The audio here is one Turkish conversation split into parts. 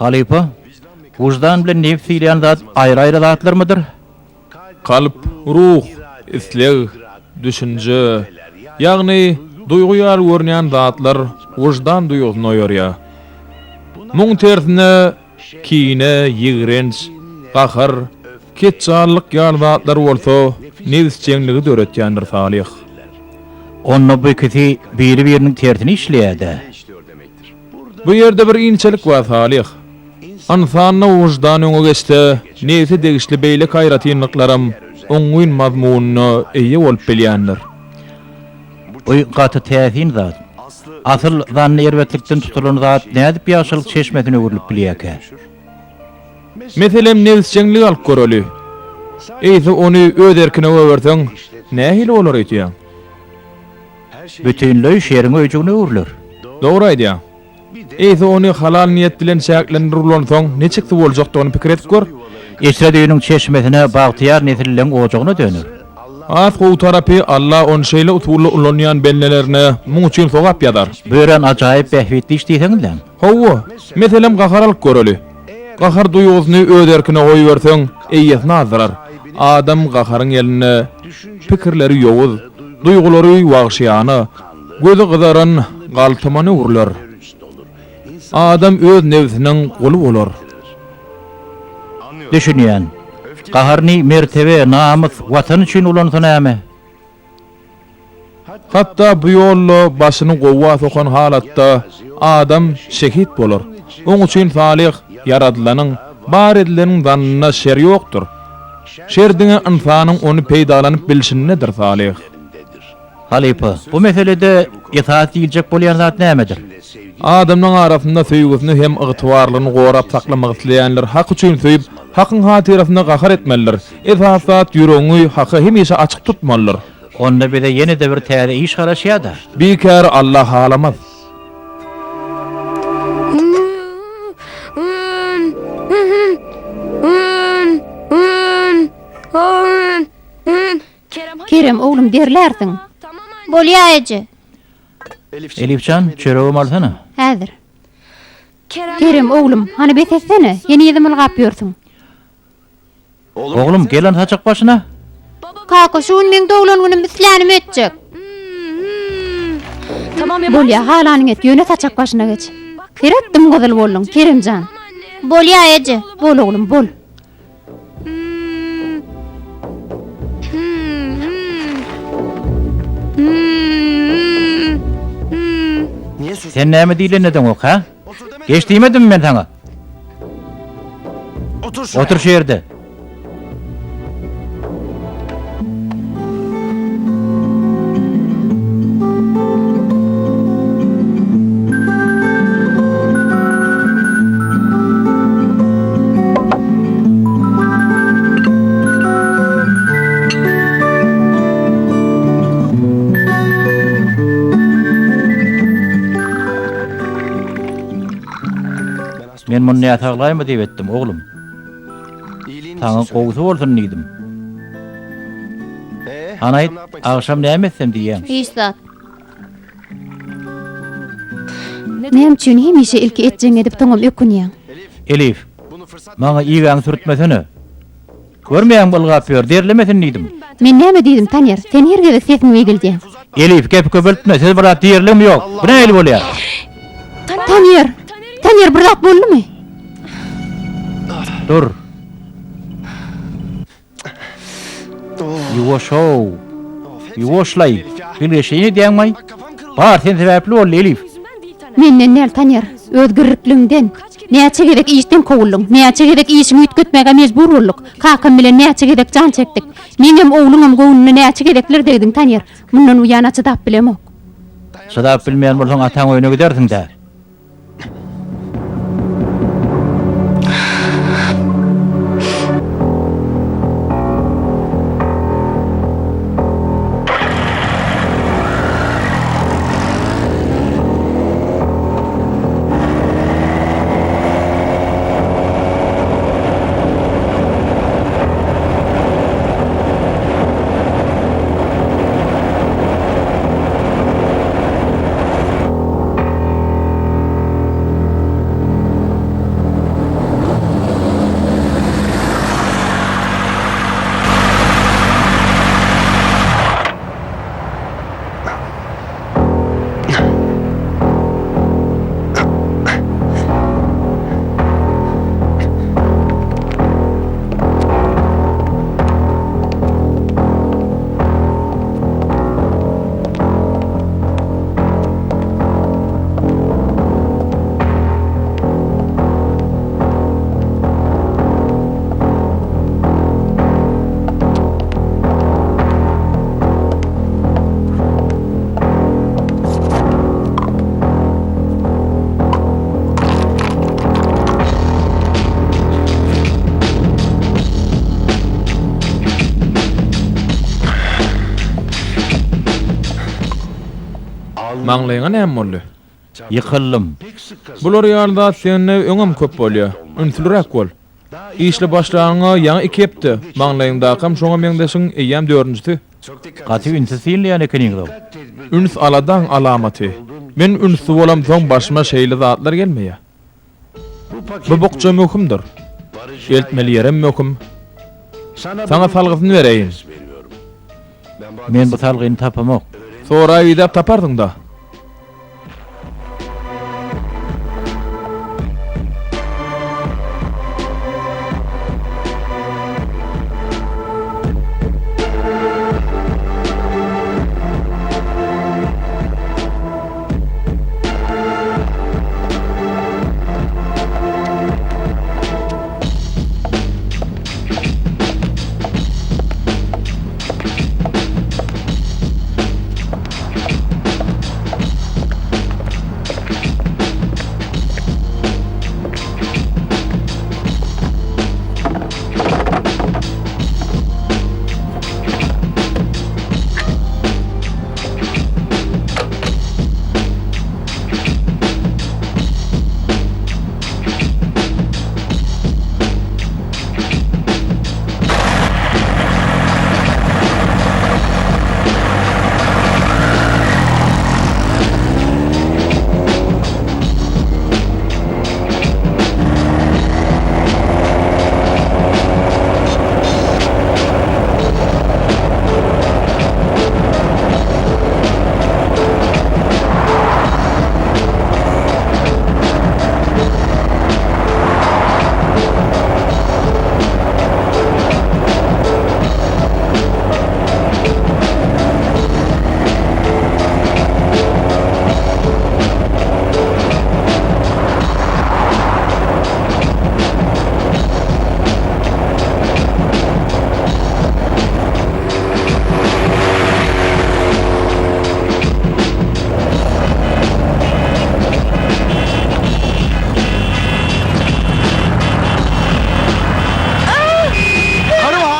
Halipa, wucdan bilen nefs ýylýan zat aýry-aýry zatlar mydyr? Kalp, ruh, isleg, düşünje, ýagny duýguýar görnýän zatlar wucdan duýgusyny oýarýar. Muň tersine kine, ýigrenç, gahar, ketçarlyk ýaly zatlar bolsa, nefs jeňligi döretýändir salih. Onu bu ikisi biri-biriniň tersini işleýärdi. Bu ýerde bir inçelik bar salih. Ansanyň wujdanyny geçse, nefsi degişli beýle gaýratynlyklarym oňuň mazmunyny eýe bolup bilýändir. Oy gaty täsin zat. Asyl zanny erwetlikden tutulan zat nädip ýaşalyk çeşmesine öwrülip bilýärke? Meselem nefs jeňligi alyp göreli. Eýse ony öz erkine öwürseň, nähili bolar eýtýär? Bütünlüğü şerin öýjüne öwrüler. Dogry aýdýar. Eýse ony halal niýet bilen şäklendirilýän neçikdi boljakdygyny pikir edip gör. Esredýüniň çeşmesine bagtyýar nesilleň ojagyna dönür. Az gowy tarapy Allah on şeýle utuly ulanýan bellelerine muň üçin sogap ýadar. Bören ajaýyp behwetli işdiýseňizler. Hawa, meselem gahar alyp göreli. Gahar duýgusyny öz erkine goýberseň, eýesini azdırar. Adam gaharyň eline pikirleri ýowuz, duýgulary wagşyany, gözü gyzaran galtymany urlar. Adam öz nefsiniň goly bolar. Düşünýän. Gaharny mertebe, namys, watan üçin ulansa näme? Hatta bu ýolla başyny gowa sokan halatda adam şehit bolar. Oň üçin salih yaradylanyň bar edileniň zannyna şer ýokdur. Şerdiňe insanyň ony peýdalanyp bilşini nedir salih? Halipa, bu meselede itaat diýiljek bolýan zat nämedir? Adamyň arasynda söýgüsini hem ygtybarlygyny gorap saklamak isleýänler hak üçin söýüp, hakyň hatyrasyna gahar etmeliler. Esasat ýüregiňi haky hemişe açyk tutmalylar. Onda bize yeni de bir täze iş garaşýarda. Bikär Allah halamaz. Kerem oğlum derlersin. Bolýaýjy. Elifcan, çöregimi alsana. Häzir. Kerem oğlum, hani betetsene, yeni ýedem ylgap ýörsiň. Oğlum, gelen saçak başına. Kaka şuun men doglan günüm bislänim etjek. Bolýa, halanyň et, ýöne saçak başyna geç. Keretdim gozyl boldum, Keremjan. Bolýaýjy, bol oğlum, bol. Sen näme diýlenedin ok, ha? Geç diýmedim men sana. Otur şu ýerde. Men muny näme taglaýmy diýip etdim oglum. Taňa gowsy bolsun diýdim. Anaýt, agşam näme etsem diýýäň. Hiçzat. Nem üçin hemişe ilki etjeň edip toňam ökünýäň. Elif, maňa iýgaň sürtmesene. Görmeýän bolgap ýör, derlemesin diýdim. Men näme diýdim tanýar, sen hergede sesini egildiň. Elif, gep köpeltme, siz birat diýerlim ýok. Bu näme bolýar? Tanýar, tanýar bir zat boldymy? Dur. Yuwaşlay. Bileşini diýmäň. Bar sen sebäpli bol Elif. Menden näl tanýar, özgürlükliňden. Näçe gerek işden kowuldum, näçe gerek işimi ütgötmäge mejbur bolduk. Kakam bilen näçe gerek jan çekdik. Menem oğlumam gowunyny näçe gerekler degdiň tanýar. Mundan uýana çydap bilemok. Çydap bilmeýän bolsaň ataň öýüne gidersiň de. Maňlaýyňa näme boldy? Yıkıllım. Bular ýalda sende öňem köp bolýar. Ünsülrek bol. İşle başlaňa ýa ekipdi. Maňlaýynda hem şoňa meňdeşiň eýem 4-nji. Katı ünsüzil yani ekeniň. Üns aladan alamaty. Men ünsü bolam soň başyma şeýle zatlar gelmeýär. Bu bokça möhümdir. Eltmeli ýerem möhüm. Sana salgysyny bereýin. Men bu salgyny tapamak. Sonra ýa tapardyň da.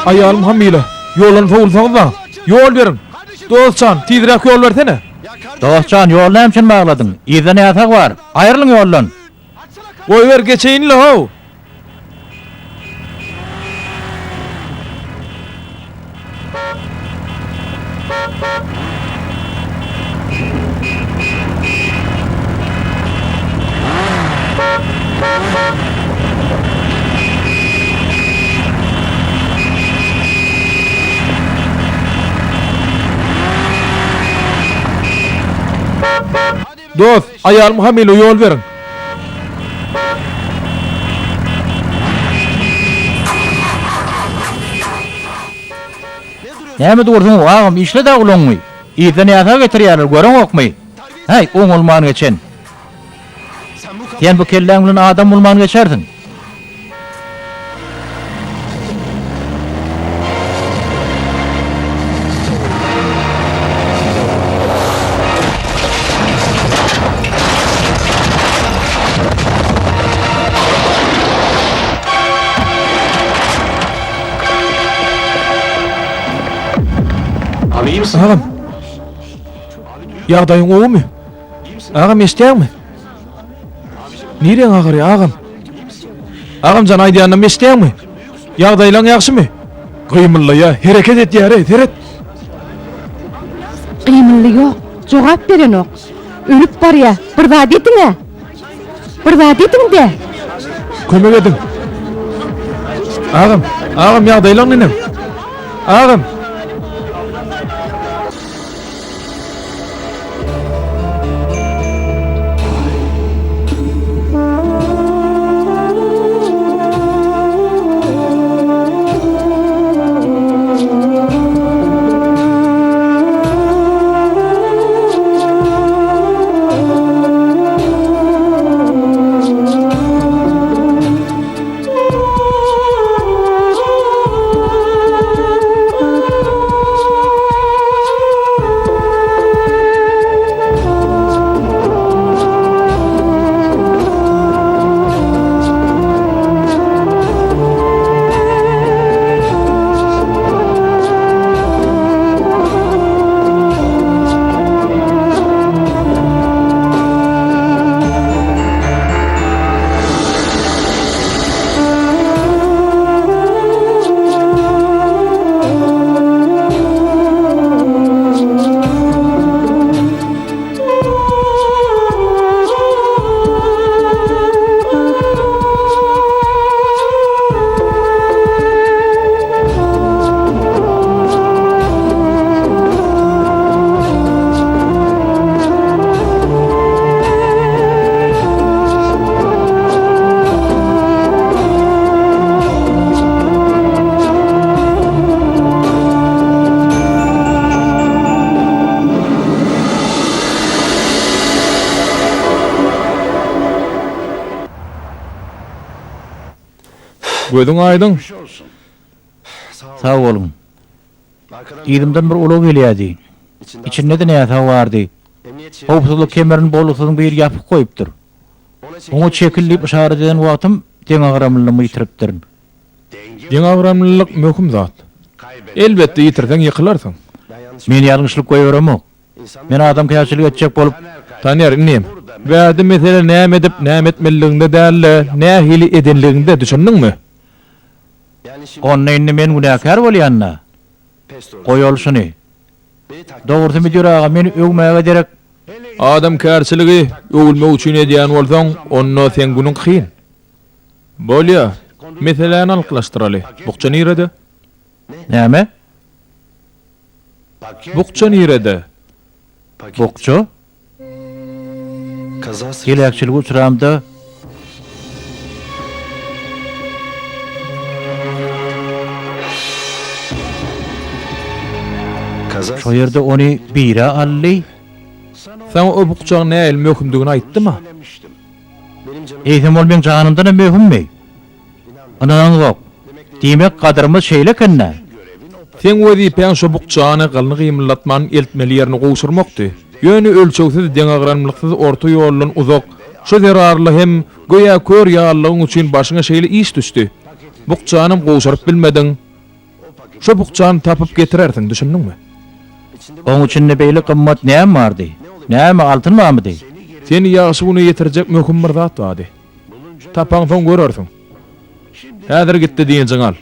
Ayalım hamile. Yolun soğulsanız yol verin. Dostcan, tizrak yol versene. Dostcan yol näme üçin bagladyn? Ýa-da näme var? Aýrylyň ýoldan. Oy ver geçeyin lo. Dost, ayalım hamile yol verin. Näme durdyň wagam işle de ulanmy. Ýa-da näme getirýärler göreň okmy. Hey, oňulman geçen. Sen bu kelläň bilen adam ulman geçerdiň. Ağam. Ýagdaýyň oňmy? Ağam eşdäňmi? Nireň agyry ağam? Ağam jan aýdýanyny eşdäňmi? Ýagdaýlaň ýagşymy? Gymylly, hereket et ýere, teret. Gymylly ýok, jogap beren ok. Ölüp barýa, bir zat etiňe. Bir zat etiňde. Kömek edin. Ağam, ağam ýagdaýlaň näme? Ağam. Gözüň aýdyň. Sağ olun. İdimden bir ulu gelýärdi. İçinde de näme bardy? Howpsuzlyk kemerini bolusyň bir ýapyp goýupdyr. Oňa çekilip işaret eden wagtym deň agramlygymy ýitiripdir. Deň agramlylyk möhüm zat. Elbetde ýitirseň ýykylarsyň. Men ýalňyşlyk goýberem. Men adam käçilik etjek bolup Tanýar inim. Bäde mesele näme edip näme etmeliliginde däl, nähili edenliginde düşündiňmi? onna indi men günäkär bolýanna. Goýulşuny. Dogrusymy ýöräge meni öwmäge derek. Adam kärçiligi öwülmek üçin edýän bolsaň, onno sen günüň kyn. Bolýa, meseleni alyklaşdyraly. Bukça nirede? Näme? Bukça nirede? Bokçu? Gelekçilik uçuramda şo ýerde ony bire ally. Sen o bukçaň näil möhümdigini aýtdyma? Eýsem ol men janymdan möhümmi? Anadan yok. Diýmek gadyrymyz şeýlekenna. Sen wezipeň şo bukçany galny gymlatman eltmeli ýerine goşurmakdy. Ýöne ölçegsiz deň agranmlyksyz orta ýolun uzak. Şo zerarly hem goýa kör ýalygyň üçin başyňa şeýle iş düşdi. Bukçanyň goşuryp bilmediň. Şo bukçany tapyp getirersiň, düşündiňmi? Oň üçin beýle gymmat näme bardy? Näme altyn mamydy? Seni ýaşy güne ýetirjek möhüm bir zat bady. Tapaň soň görersiň. Häzir gitdi diýenjiň al.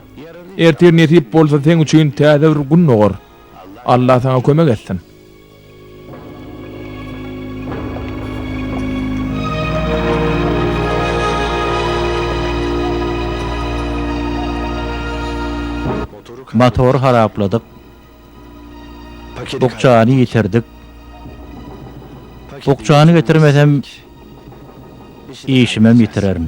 Ertir netip bolsa sen üçin täze bir gün nogor. Allah sana kömek etsin. Motor harapladyk. Bokçany ýitirdik. Bokçany getirmesem işimem ýitirerim.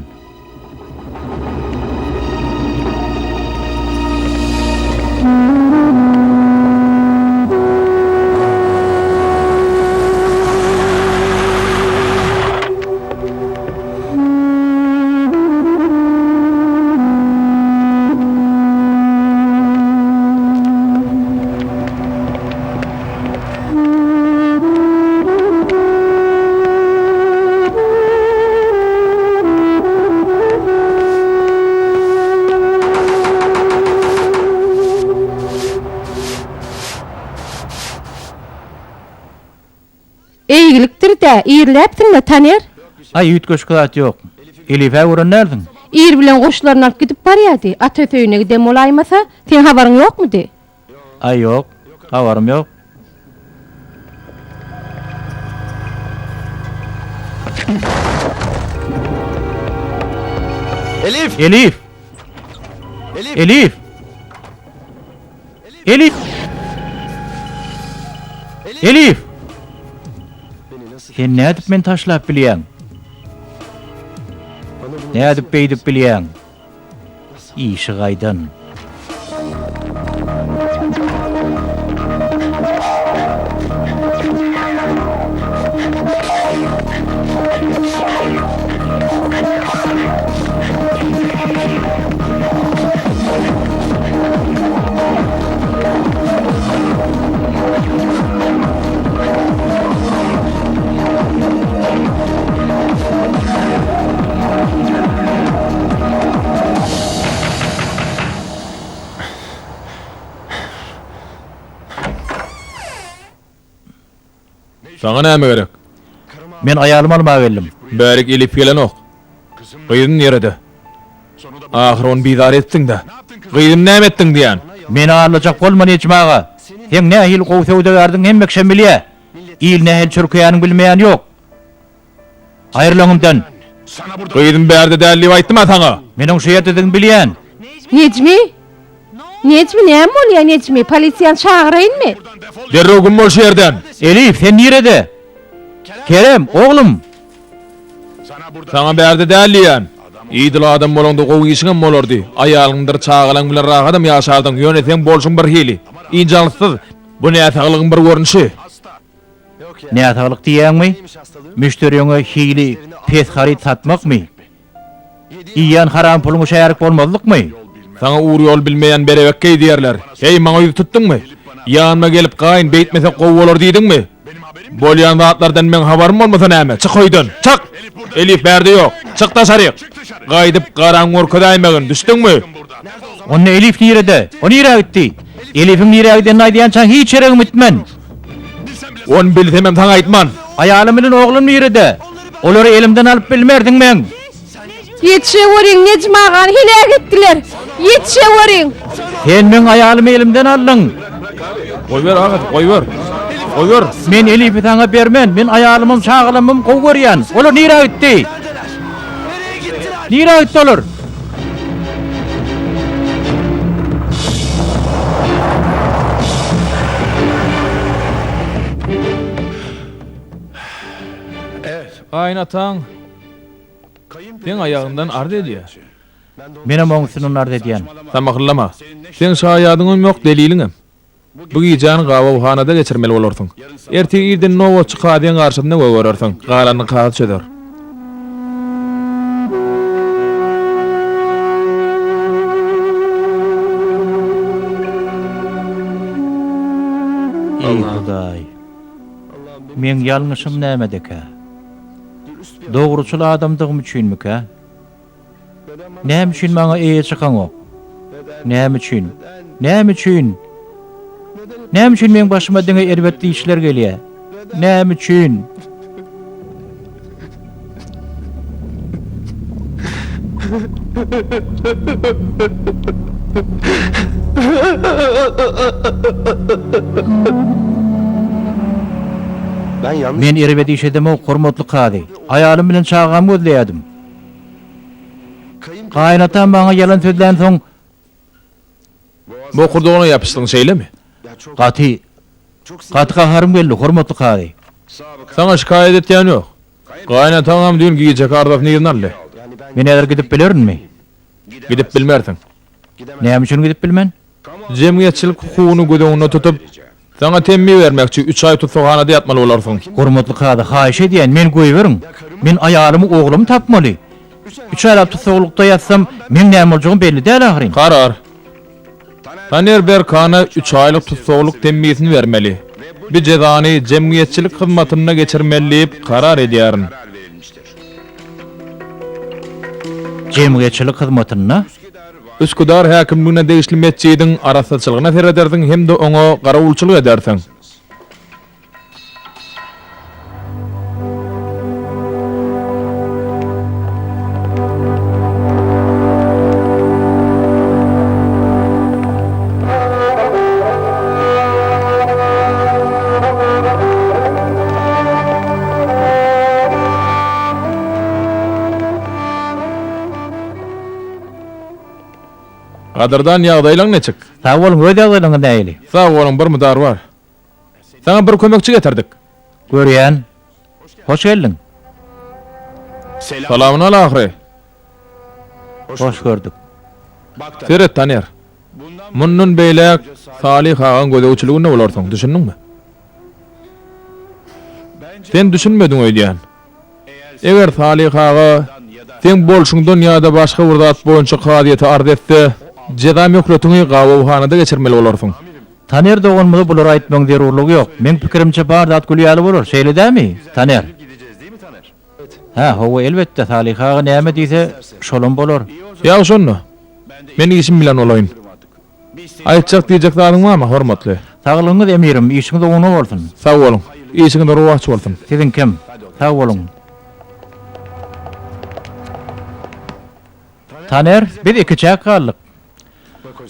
Eýgilikdir de, ýerläpdiňmi Taner? Ay ýütgeç kılat yok. Elif'e uğran nereden? Ýer bilen goşlaryny alyp gidip barýardy. Ata töýüne gidem olaýmasa, sen habaryň ýokmudy? Ay yok. Havarım yok. Elif! Elif! Elif! Elif! Elif! Sen ne edip men taşlap bilýän? Ne edip beýdip bilýän? İşi gaýdan. Sana näme gerek? Men aýalym almaga geldim. Bärik Elif gelen ok. Gyýdyn ýerede. Ahir onu bizar etdiň-de. Gyýdyn näme etdiň diýän? Meni alacak bolman ýetmaga. Sen nähil gowsawda gardyň hemme kişem bilýär. İl nähil çürkeýäniň bilmeýän ýok. Aýrylanyňdan. Gyýdyn bärde dälli aýtdyma sana. Meniň şu ýerden bilýän. Necmi? Necmi näme bolýar Necmi? Polisiýany çağıraýynmy? Derrew gün bol şu ýerden. Elif sen nirede? Kerem oğlum. Sana bärde dälli ýan. Ýydyl adam bolanda gowy işiňem bolardy. Aýalyňdyr çağalaň bilen rahat adam ýaşardyň. Ýöne sen bolşuň bir hili. İnjalysyz. Bu näçaglygyň bir görnüşi. Näçaglyk diýäňmi? Müşteriýeňe hili pes harit satmakmy? Iýan haram puluňy şäherlik bolmazlykmy? Sana uğur yol bilmeýän berebekkey diýerler. Hey, maňa ýüz tutduňmy? Ýanyma gelip gaýyn beýtmese gowy bolar diýdiňmi? Bolýan zatlardan men habarym bolmasa näme? Çık hoýdan. Çık. Elif berde ýok. Çık taşary. Gaýdyp garaň orkadaýmagyn, düşdiňmi? Onu Elif nirede? O nire gitti? Elif'in nire giden aýdýan çaň hiç ýere gitmen. On bilsemem sana aýtman. Ayalym bilen oglum nirede? Olary elimden alyp bilmerdiň men. Yetişe vurun Necmagan hile gittiler. Yetişe vurun. Sen men ayalymı elimden aldyň. Goýber agat, goýber. Goýber. Men Elif'i sana bermen. Men ayalymym, çağılymym gowy görýän. Olar nire gitti? Nire gitti olar? Gaýyn ataň. Sen ayağından ardy edýär. Menem oňsynyň ardy edýän. Tamaklama. Sen şaýadyňam ýok deliliňem. Bu gijan gawawhanada geçirmeli bolarsyň. Erti ýerden nowo çykadýan garşyna görersiň. Galanyny kaýat çeder. Ey Hudaý. Men ýalňyşym nämedeke? Dogruçul adamdygym üçinmike? Näme üçin maňa eýe çykan ok? Näme üçin? Näme üçin? Näme üçin men başyma diňe elbetde işler gelýär? Näme üçin? Men erbedi işedeme hormatly kady. Ayalym bilen çağam gözleýärdim. Gaýnatam maňa ýalan sözlän soň Bu kurduğuna yapıştığın şeyle mi? gaty gaharym geldi, hormatly kady. Sana şikayet etýän ýok. Gaýna tamam dün giyecek ardaf nirnalle. Men eger gidip bilerimmi? Gidip bilmersin. Näme üçin gidip bilmen? Jemgyýetçilik hukugyny gödeňine tutup sana temmi vermekçi 3 ay tutsaňada ýatmaly bolarsyň. Hormatly kady, haýyş edýän men goýberin. Men aýalymy oglumy tapmaly. 3 aýlap tutsaglykda ýatsam, men näme boljagyny belli däl ahyryn. Karar. Taner Berkana 3 aylyk tutsaglyk temmisini vermeli. Bir jezany jemgyýetçilik hyzmatyna geçirmeli karar edýärin. Jemgyýetçilik hyzmatyna Üsküdar häkimligine degişlimetçiýiň arasaçylygyna serederdiň hem de oňa garawulçylyk edersiň. Gadyrdan ýagdaýlaň neçik? sag bolun, öde ýagdaýlaryň näýeli? Sağ bolun, bir mudar var. Sana bir kömekçi getirdik. Görýän. Hoş geldin. Salamyn alahry. Hoş gördük. Seret Taner. Munnun beýlek Salih agan gödegçiligine bolarsyň, düşündiňmi? Sen düşünmediň öýdýän. Eger Salih aga sen bolşuňdan ýa-da başga bir zat boýunça kadiýete arz etse, jeda möhletini gawawhanada geçirmeli bolarsyň. Taner doganmyzy bular aýtmaň zerurlygy ýok. Men pikirimçe bar zat gülýäli bolar. Şeýledämi? Taner. Ha, howa elbetde Salih aga näme diýse, şolum bolar. Ýa şonda. Men işim bilen olaýyn. Aýtjak diýjek zadyň barmy, hormatly? Saglygyňyz emirim, işiňiz oňa bolsun. Sag bolun. İşiňiz ruwatçy bolsun. Siziň kim? Sag bolun. Taner, biz iki çäk galdyk.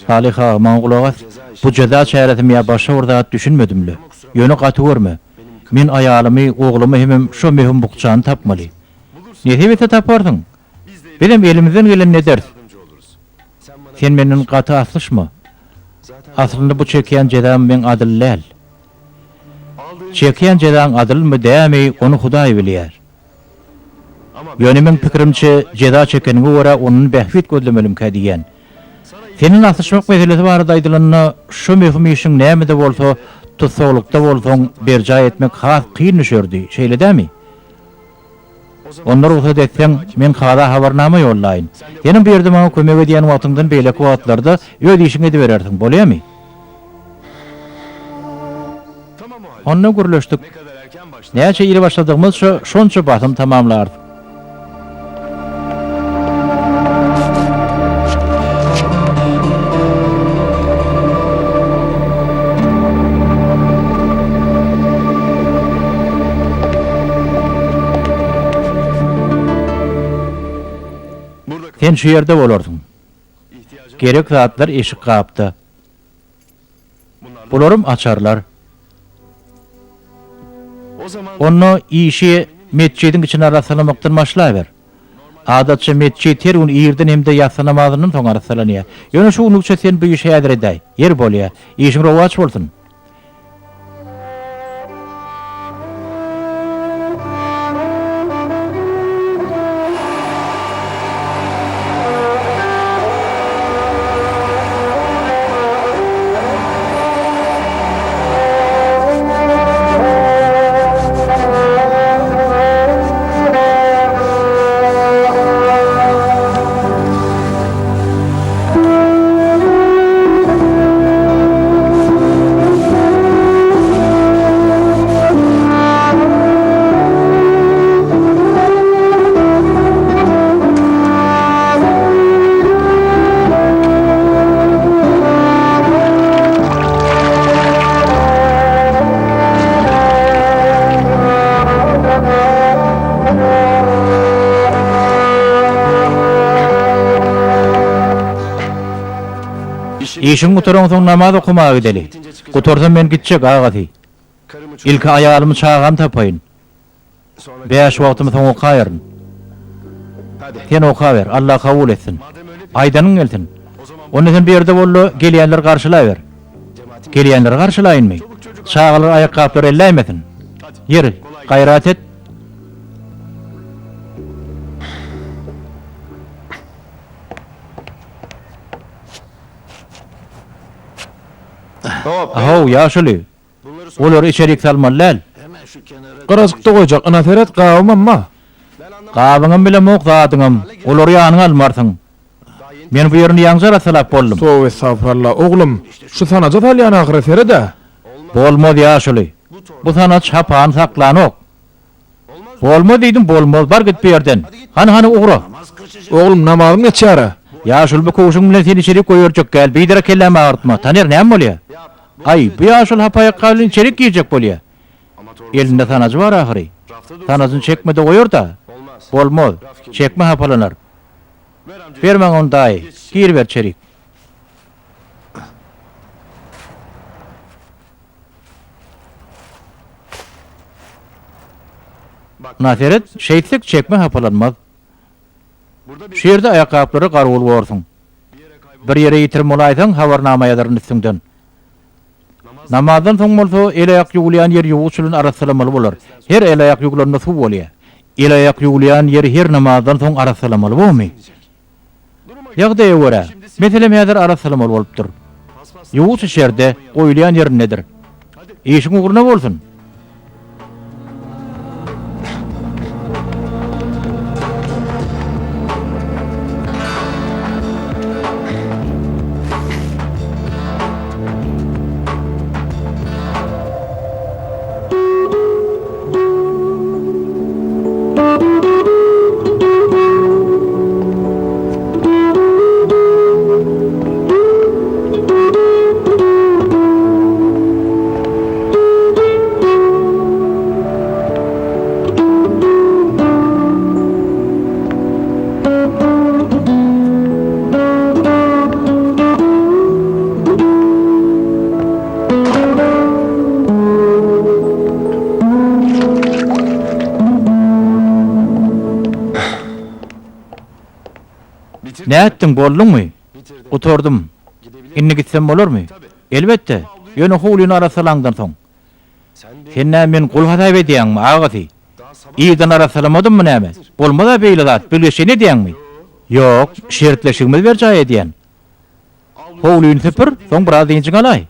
Salih ağa, maňa gulak as. Bu ceza çäretimi ýa başga bir zat düşünmedimli. Ýöne gaty görme. Men aýalymy, oglumy hemem şo mehum bukçany tapmaly. Nähebete tapardyň? Benim elimizden gelen ne ders? Sen menden gaty aslyşma. Aslında bu çekýän jedam men adyl däl. Çekýän jedam adylmy dämi, onu Hudaý bilýär. Ýöne men pikirimçe jeda çekeniňe görä onuň behwit gözlemelim kädiýän. Senin aslyşmak meselesi barada aýdylanyna şu mehum işiň näme de bolsa, tutsaglykda bolsaň berja etmek has kyn düşerdi. Şeýledämi? Onlar ruhsat etseň men kada habarnama yollaýyn. Ýene bu ýerde maňa kömek edýän wagtyňdan beýleki wagtlarda öz işiňi edip berersiň, bolýarmy? Onunla gürleşdik. Näçe ýyly başladygymyz şonça batym tamamlardyk. Sen şu ýerde bolardyň. Gerek zatlar eşik gapdy. Bularym açarlar. Onu işi mescidin içine arasalamaktan başlayıver. Adatça mescid her gün iyirden hem de yatsı namazının son arasalanıya. Yönü şu unukça sen bu işe yadır eday. Yer bolya. İşin rovaç bolsun. İşin gutoran soň namaz okumagy deli. Gutorsam men gitjek agaty. İlki ayağımı çağan tapayın. Beş wagtymy soň okaýaryn. Sen okawer, Allah kabul etsin. Aýdanyň gelsin. Onu sen bir ýerde bollu gelýänler garşylaýber. Gelýänler garşylaýynmy? Çağalar aýakgaplary elläýmesin. Ýeri, gaýrat et. Aho, ýaşuly. Olar içerik salmalylar. Garaşykda goýjak ana teret gawamma. Gabyňam bilen mokdadyňam. Olary ýanyňa almarsyň. Men bu ýerni ýaňja rasalap boldum. Sowe safarla oglum. Şu sanaja talýan ahyry terede. Bolmaz ýaşuly. Bu sana çapan saklanok. Bolmaz diýdim, bolmaz. Bar git bu ýerden. Hani ugra. Oglum namazyň neçäre? Ýaşul bu koşuň bilen seni içerik goýurjak gel. Beýdere kelleme artma. Taner näme bolýar? Ay, bu ýaşul hapaýa galyň içerik giýjek bolýar. Elinde sanajy bar ahyry. Sanasyny çekmede goýur da. Bolmaz. Çekme hapalanar. Bermeň ondaý. Gir ber çerik. Naseret, şeýtsek çekme hapalanmaz. Şu ýerde aýakgaplary garwul bolsun. Bir ýere ýitirip bolaýsaň habarnama ýazaryn üstünden. Namazdan soň bolsa el aýak ýugulýan ýer ýuwuşylyň arasalamaly bolar. Her el aýak ýugulanda suw bolýar. El aýak ýugulýan ýer her namazdan soň arasalamaly bolmy? Ýagdaýa görä, meselem häzir arasalamaly bolupdyr. Ýuwuş şerde goýulýan ýer nedir? Işiň ugruna bolsun. Ne ettin, boldunmy? Oturdum. Inni gitsem bolarmy? Elbette. Ýöne hulyny arasalandan soň. Sen men gul hadaýb edýäňmi, agaty? Ýydan arasalamadymmy näme? Bolmada beýle zat, bilgeşe ne diýäňmi? Ýok, şertleşigimiz berjaý edýän. Hulyny sepir, soň biraz diňjiň alay.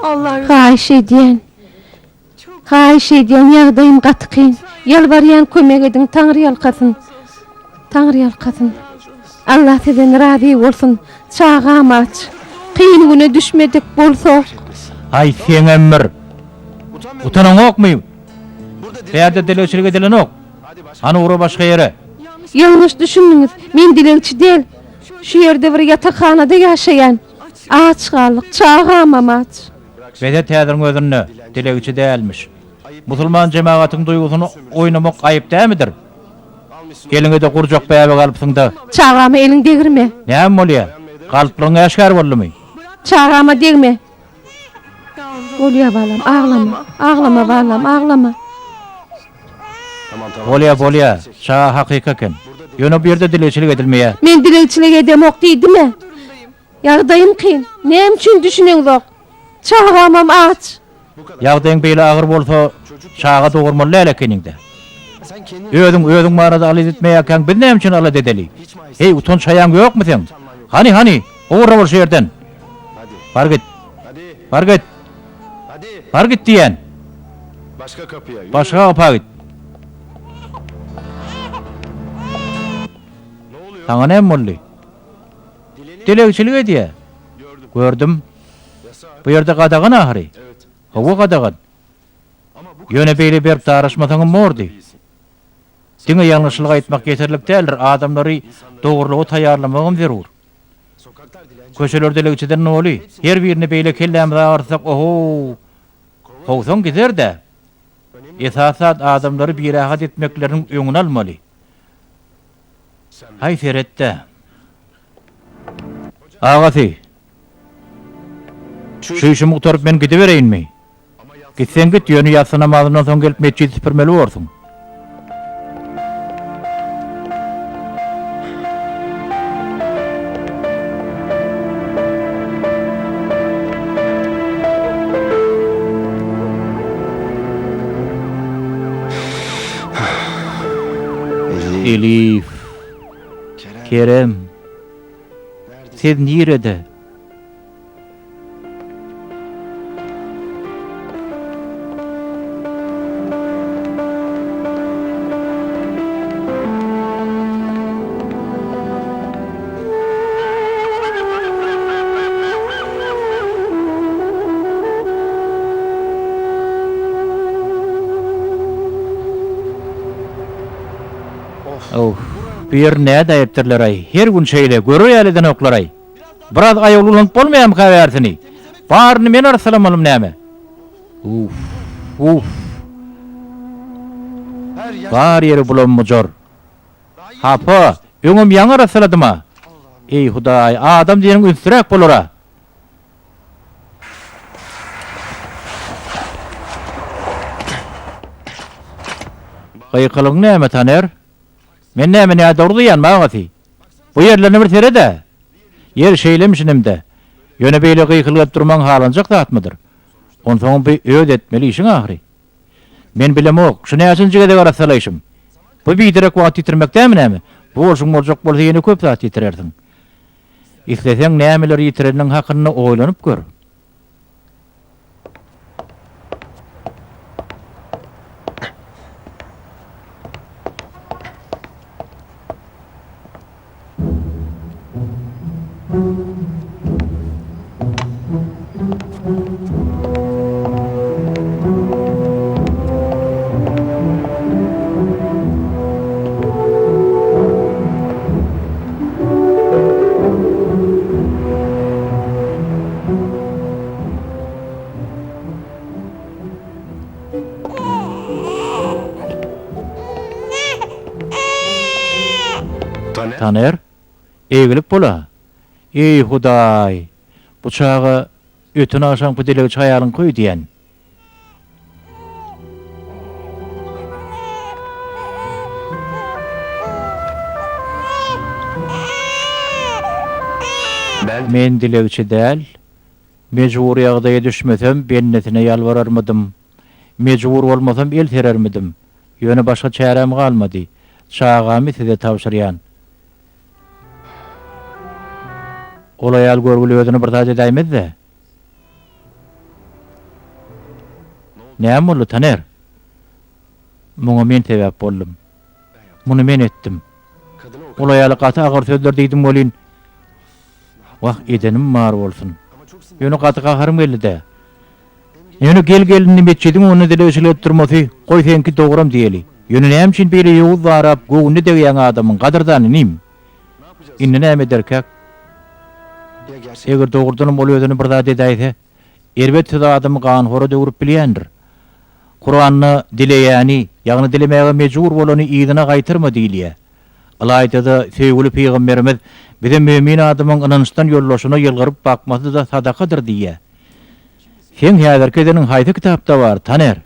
Allah Haýyş edýän. Haýyş edýän ýagdaýym gaty kyn. Ýalbarýan kömek edin, Taňry ýalkasyn. Taňry ýalkasyn. Allah sizden razy bolsun. Çağam aç. Kyn güne düşmedik bolsa. Ay sen emmir. Utanan okmuyum. Berde dileçilik edilen ok. Hani ura başka yere. Yanlış düşündünüz. Men dilegçi değil. Şu yerde bir yatakhanada yaşayan. Aç galyk, çağam aç. Bede täzerin özünne dilegçi değilmiş. Musulman cemaatın duygusunu oynamak ayıp değil midir? Eline de kurcak bäbe galypsyň da. Çağama elin degirme. Näme bolýar? Galyplyň eşkär boldymy? Çağama degme. Bolýa balam, ağlama. Ağlama balam, ağlama. Bolýa. Şa hakikaten. Ýöne bu ýerde dileçilik edilmeýär. Men dilegçilik edemok diýdimi? Ýagdaýym kyn. Näme üçin düşüneňiz? Çağamam aç. Ýagdaýyň beýle agyr bolsa, şaga dogurmaly elekeninde. Özüň manada alyp etmeýärkäň biz näme üçin alyp edeli? Hey, utan şaýaň ýokmy sen? Hani, owra bol şu ýerden. Bar git. Bar git diýen. Başga kapy git. Taňa näme boldy? Dilegçilik edýär. Gördüm. Bu ýerde gadagan ahyry. Hawa gadagan. Ýöne beýle berip taraşmasaňam mordy. Diňe ýalňyşlyk aýtmak ýeterlik däldir. Adamlary dogrulygy taýýarlamagam zerur. Köşelerde dilegçiden ne boly? Her birini beýle kelläm arsak, oho. Howsaň gider-de. Esasat adamlary bir rahat etmekleriniň öňüne almaly. Hay Feretde. Agasy. Şu işimi utarıp men gidivereyinmi? Gitsen git, ýöne ýatsa namazyndan soň gelip mesjidi süpürmeli bolsun. Elif, Kerem, siz nirede? Bir näde aýypdyrlar ay? Her gün şeýle görür ýalydan oklar ay. Biraz aýaglanyp bolmaýam käbärsini. Barny men arsalamam näme? Uf. Bar ýeri bulanmajor. Hapa, öňüm ýaňy arsaladyma. Ey Hudaý, adam diýen ünsürek bolara. Gaýkylyň näme taner? Men näme durýan maňaty? Bu ýerlerni bir terede. Yer şeýlemişinemde. Ýöne beýle gyýkylyp durmaň halanjak zatmydyr? Onsoň bir öýt etmeli işiň ahyry. Men bilemok, şunu ýaşynjyga da garasalaýşym. Bu biderek wagt ýitirmekdämi näme? Bu bolşuň boljak bolsa ýene köp zat ýitirerdiň. Isleseň nämeler ýitireniň hakyny oýlanyp gör. Taner, eğilip bola. Ey Hudaý, bu çağa ötün aşan bu dilegçi hayalyň koý diýen. Men dilegçi däl, mejbur ýagdaýa düşmesem bennetine ýalbararmydym. Mejbur bolmasam el terermidim. Ýöne başga çärem galmady. Çağamy size tawşyrýan. Olay al görgülü özünü bir taç edäýmez-de. Näme boldy Taner? Muňa men sebäp boldum. Muny men etdim. Ol aýaly gaty agyr sözler diýdim bolyn. Wah edenim mar bolsun. Ýöne gaty gaharym geldi-de. Ýöne gelini meçedin onu dile öşelip durmasy, goý senki dogram diýeli. Ýöne näme üçin biri ýoğuz barap, goňuny degýän adamyň gadardany nim? Indi näme ederkek? Eger dogurdanam ol özüni bir zat edäýse, elbetde adamy ganyhora döwürüp bilýändir. Kur'an'ı dileýäni, ýagny dilemäge mejbur bolany ýygyna gaýtyrma diýilýär. Alaýda söýgüli peýgamberimiz bize mümin adamyň inançdan ýollaşyna ýylgyryp bakmasy da sadakadyr diýär. Sen häzirkideniň haýsy kitapda bar, Taner?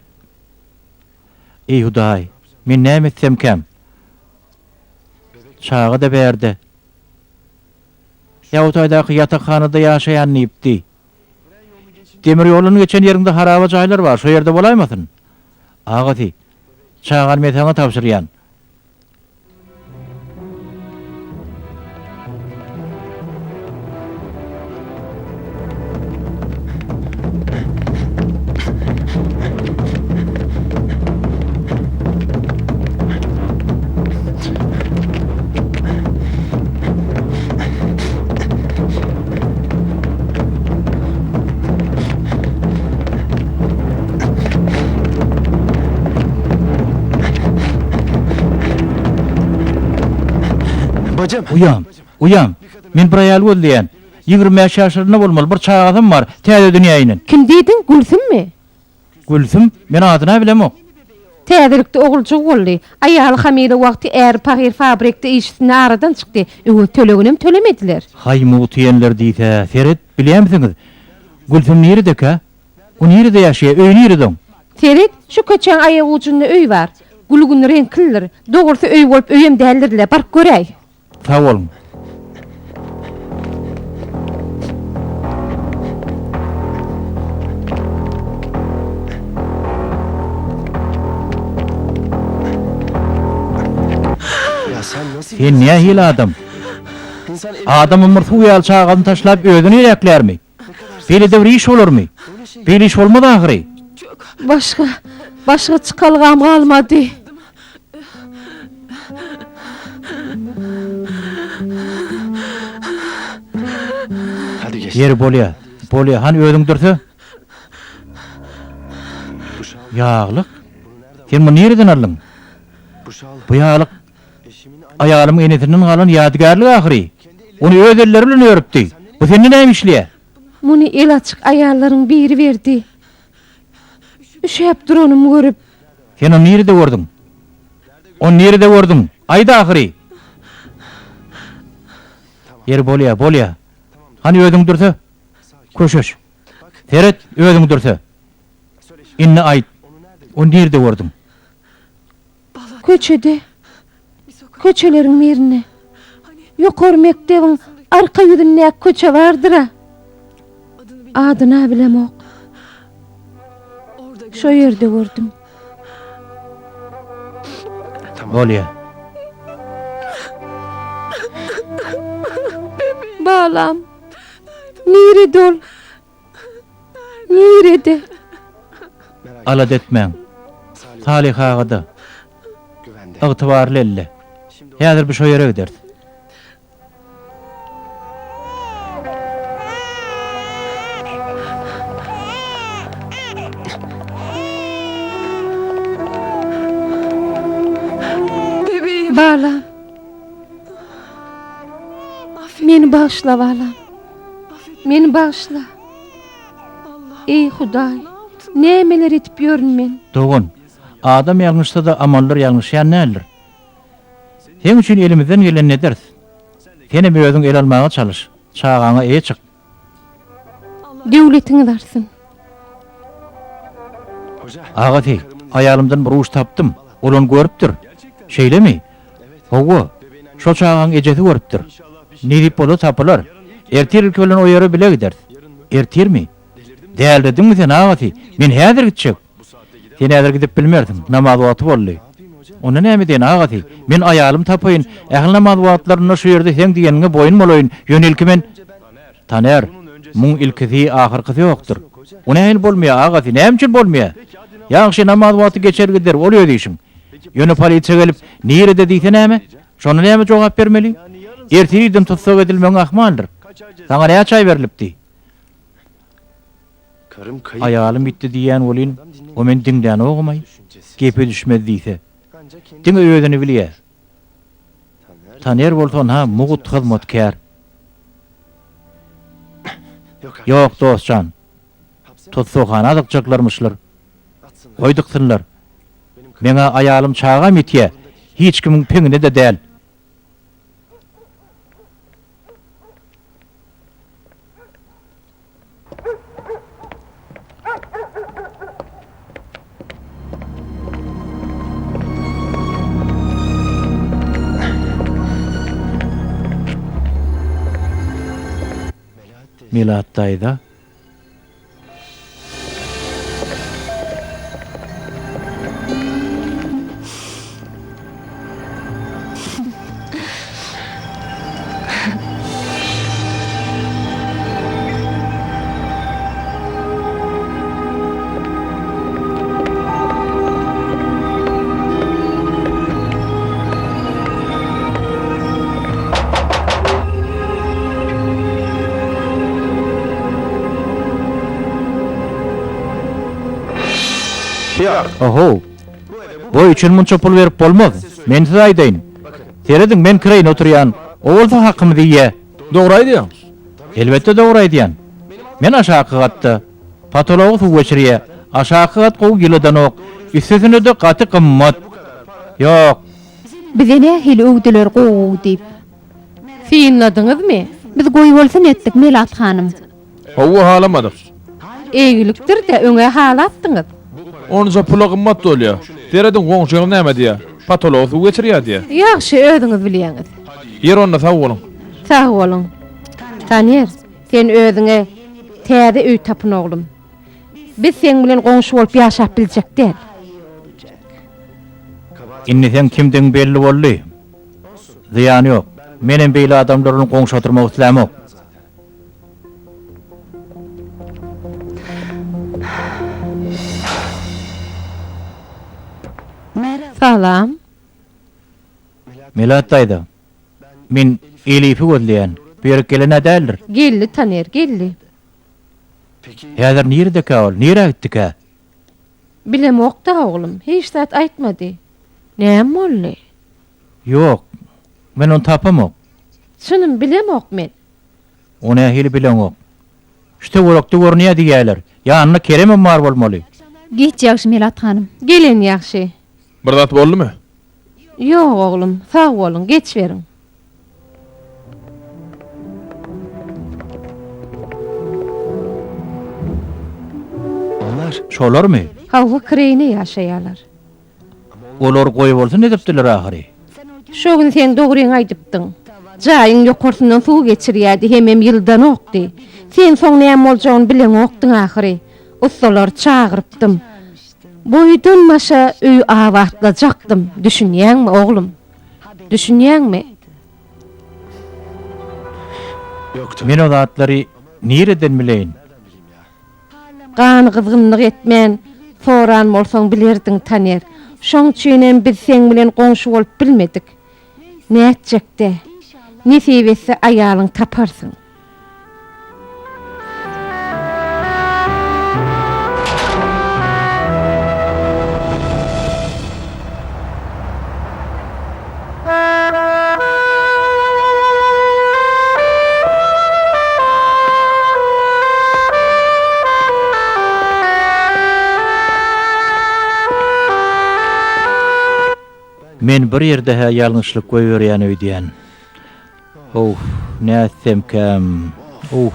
Ey Hudaý, men näme etsem kem? Çağı da berdi. Ýawtaýdaky ýatakhanada ýaşaýan nipdi. Demir ýoluny geçen ýerinde haraba jaýlar bar, şo ýerde bolaýmasyn? Agaty, çağan metäňe tapşyrýan. Uyam. Men bir aýal bolýan. 25 ýaşlarynda bolmaly bir çağatym bar, täze dünýäýinden. Kim diýdin? Gülsümmi? Gülsüm, men adyny bilemok. Täzelikde ogulçuk boldy. Aýaly hamyly wagty pahyr fabrikde işini aradan çykdy. Öňe töleginem tölemediler. Hay muty ýenler diýse, Ferit bilýärmisiňiz? Gülsüm nerede? O nerede ýaşaýar? Öýüni nerede? Ferit, şu köçen aýagy ucunda öý bar. Gülgün renkliler. Dogursa öý bolup öýem däldirler. Bar göräý. Sağ olun. Sen niye hile adam? Adam umursu uyal çağını taşlap ödünü ireklermi? Beli de bir iş olur mu? Beli iş olmadı ahiri. Başka çıkalgam kalmadı. Yeri bolya, hani ödün dursa? Yağlık? Sen bunu nereden aldın? Bu yağlık, ayağımın enetinden kalan yadigarlık ahiri. Onu öz elleriyle örüptü. Bu senin neymiş liye? Bunu el açık ayarların biri verdi. Üşüyüp duranımı görüp. Sen onu nerede gördün? Onu nerede gördün? Ayda ahiri. Yeri bolya. Hani ödün dursa? Koşuş. Ferit ödün dursa. İnne ait. Onu nerede gördün? Köçede. Köçelerin yerine. Yokor mektebin arka yüzünde köçe vardır ha. Adını bilemok. Şu yerde gördüm. Bolya. Balam. Nerede ol? Nerede? Alad etmeň. Salih agada. Ygtybarly elle. Häzir bir şo ýere gider. Balam. Meni bağışla balam. Meni bağışla. Ey Hudaý, nämeler etip ýörün men? Dogun. Adam ýalňyşsa da amallar ýalňyşýan näler? Sen üçin elimizden gelen ne ders? Seni bir özün el almağa çalış. Çağağına iyi çık. Devletini darsın. Ağatey, ayalımdan bir uç taptım. Olon görüptür. Şeyle mi? Oğu, şo çağağın eceti görüptür. Nidip bolu tapılar. Ertir ilkölen o yere bile gider. Ertir mi? Değer dedin mi sen ağatey? Men häzir gitçek. Sen häzir gidip bilmerdim. Namaz wagty boldy. Ona näme diýen ağatey? Men ayalym tapayın. Ähli namaz wagtlaryna şu ýerde sen diýeniňe boyun bolaýyn. Ýönelkimen Taner, muň ilkisi ahyrkysy ýokdur. O nähil bolmaýar agaty, näme bolmaýar? Ýagşy namaz wagty geçer gider, bolýar diýişiň. Ýöne polisiýa gelip, "Nerede?" diýse näme? Şonu näme jogap bermeli? Ertiriden tutsak edilmeň ahmaldyr. Saňa näme çay berilipdi? Ayalım bitti diýen bolyn, o men diňden ogumay, gepe düşmedi diýse. Diň öýdüni bilýär. Taner bolsan ha, mugut hyzmatkär. Ýok dostcan. Tutsukhana adykjaklarmyşlar. Goýdyksynlar. Meňe ayalym çağam etýär. Hiç kimiň peňine de däl. Milatdaýda oho. Bu için munça pul berip bolmaz. Men size aýdaýyn. Seredin men kireýin oturýan. Owulsa hakymy diýe. Dogry aýdýan. Elbette dogry aýdýan. Men aşağı gatda patology suw geçirýär. Aşağı gat gowy ýylydan ok. Üstesine de gaty gymmat. Ýok. Bize nähil öwdüler gowy diýip. Fiýinladyňyzmy? Biz goý bolsyn etdik Melat hanym. Hawa halamadyk. Eýgilikdir de öňe hal atdyňyz. Onca pula gymmat dolýar. Seredin goňşygy näme diýär? Patolog suw geçirýär diýär. Ýagşy öýdüňiz bilýäňiz. Yer onda sag bolun. Sag bolun. Tanýer, sen özüňe täze öý tapyn oglum. Biz sen bilen goňşy bolup ýaşap biljek däl. Inni sen kimden belli boldy? Ziýany ýok. Menen beýle adamlaryň goňşy oturmak islämok. Salam. Milatdaýda men Elifi gözleýän bir gelene däldir. Geldi Tanýer, geldi. Häzir nerede kal? Nere gitdik ha? Bilemok da oglum, hiç zat aýtmady. Näme boldy? Ýok. Men onu tapamok. Şunun bilemok men. Onu hili bilemok. Şte wolakda görnýär diýerler. Ýanyna keremem bar bolmaly. Geç ýagşy Melat hanym. Gelen ýaxşy. Bir zat boldumy? Ýok oglum, sag bolun, geç berin. Şolarmy? Hawa kireyne ýaşaýarlar. Olar goýup bolsa ne depdiler ahyry? Şo gün sen dogryň aýdypdyň. Jaýyň ýokursundan suw geçirýärdi, hemem ýyldan okdy. Sen soň näme boljagyny bilen okdyň ahyry. Ustalar çağırıpdym. Boýdun maşa öý awatlajaktym. Düşünýäňmi oglum? Düşünýäňmi? Men o zatlary nereden bileýin? Gany gyzgynlyk etmän, soran bolsaň bilirdiň Tanýer. Şoň üçin biz sen bilen goňşy bolup bilmedik. Näçekde? Nesibesi aýalyň taparsyň. Men bir ýerde ha ýalňyşlyk goýberýän öýdýän. Of, näsem kam. Of.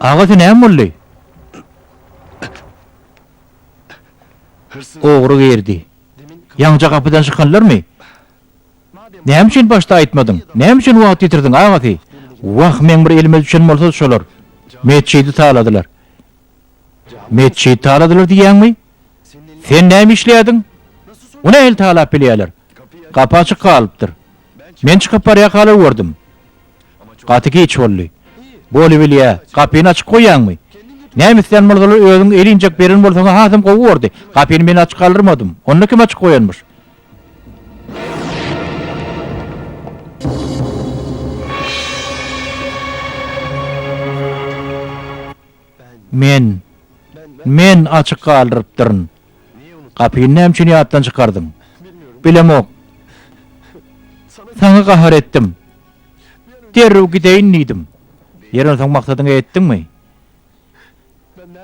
Ağazy näme boldy? Oğru gerdi. Yanca kapıdan çıkanlar mı? Näme üçin başta aýtmadyň? Näme üçin wagt ýetirdiň agaty? Wagt men bir elime düşen bolsa şolar. Meçidi taladylar. Meçidi taladylar diýäňmi? Sen näme işleýädiň? Ony el talap bilýärler. Kapy açyk galypdyr. Men çykyp barýa galy gördüm. Gaty geç boldy. Bolu bilýä, kapyny açyk goýýaňmy? Näme sen bolsalar özüň elinjek berin bolsaň hasym gowy berdi. Kapyny men açyk kaldyrmadym. Onu kim açyk goýanmyş? Men açyk kaldyrypdyryn. Kapyny näme üçin ýatdan çykardym? Bilemok. Sana gahar etdim. Derrew gideýin diýdim. Ýerine soň maksadyňa etdiňmi?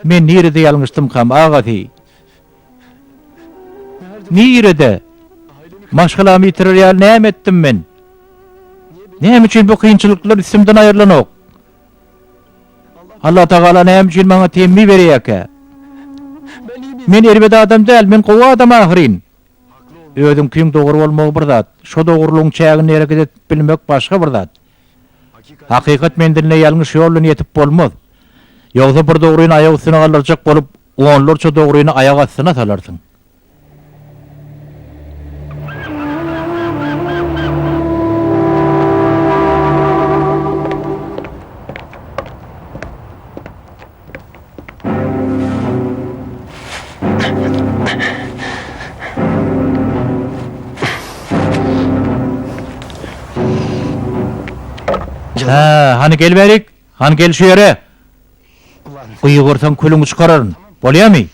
Men nirede ýalňyşdym kam agaty? Nirede? Maşgalamy ýitirer ýaly näme etdim men? Näme üçin bu kynçylyklar üstümden aýrylanok? Allah Taala näme üçin maňa temmi berýär? Men erbede adam däl, men gowy adam ahyrin. Özüm kim dogry bolmagy bir zat. Şo dogrylygyň çägini hareket etip bilmek başga bir zat. Hakykat mendilne ýalňyş ýoluna ýetip bolmaz. Ýogsa bir dogryny aýak üstüne galdyrjak bolup, onlarça dogryny aýak astyna salarsyň. Hani gel berik, hani gel şu yere. Uyu görsen külüňi çykararyn. Bolýarmy?